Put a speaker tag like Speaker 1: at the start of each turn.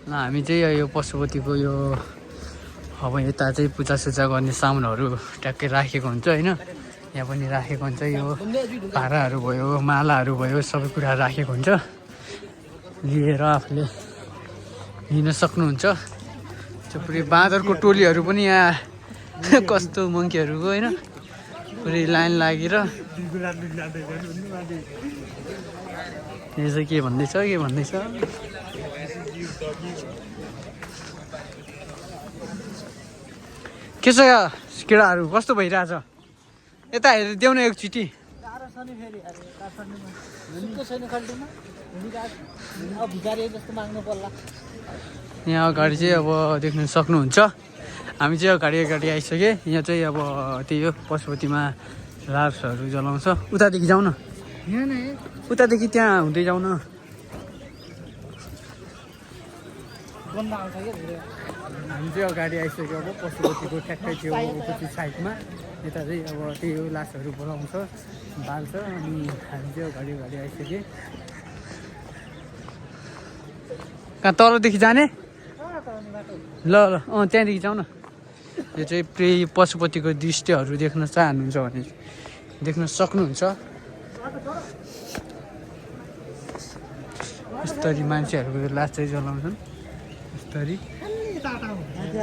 Speaker 1: हामी चाहिँ यो पशुपतिको यो अब यता चाहिँ पूजासुजा गर्ने सामानहरू ट्याक्कै राखेको हुन्छ होइन। यहाँ पनि राखेको हुन्छ, यो भाँडाहरू भयो, मालाहरू भयो, सबै कुरा राखेको हुन्छ। लिएर आफूले लिन सक्नुहुन्छ। पुरै बाँदरको टोलीहरू पनि यहाँ कस्तो मङ्कीहरूको होइन, पुरै लाइन लागेर। यो चाहिँ के भन्दैछ के भन्दैछ। के छ केटाहरू, कस्तो भइरहेछ? यता हेरेर देऊ न एकचोटि। यहाँ अगाडि चाहिँ अब देख्न सक्नुहुन्छ, हामी चाहिँ अगाडि आइसके। यहाँ चाहिँ अब त्यही हो, पशुपतिमा लार्सहरू जलाउँछ। उतादेखि जाउँ न, उतादेखि त्यहाँ हुँदै जाउँ न। हामी चाहिँ अगाडि आइसक्यो अब पशुपतिको ठ्याक्कै त्यो उपति साइडमा। यता चाहिँ अब त्यही हो, लासहरू बोलाउँछ, बाल्छ। अनि हामी चाहिँ अगाडि आइसके। कहाँ तलदेखि जाने? ल त्यहाँदेखि जाउँ न। यो चाहिँ प्रे पशुपतिको दृश्यहरू देख्न चाहनुहुन्छ भने देख्न सक्नुहुन्छ। यस्तरी मान्छेहरूको लास चाहिँ जलाउँछन् यस्तरी।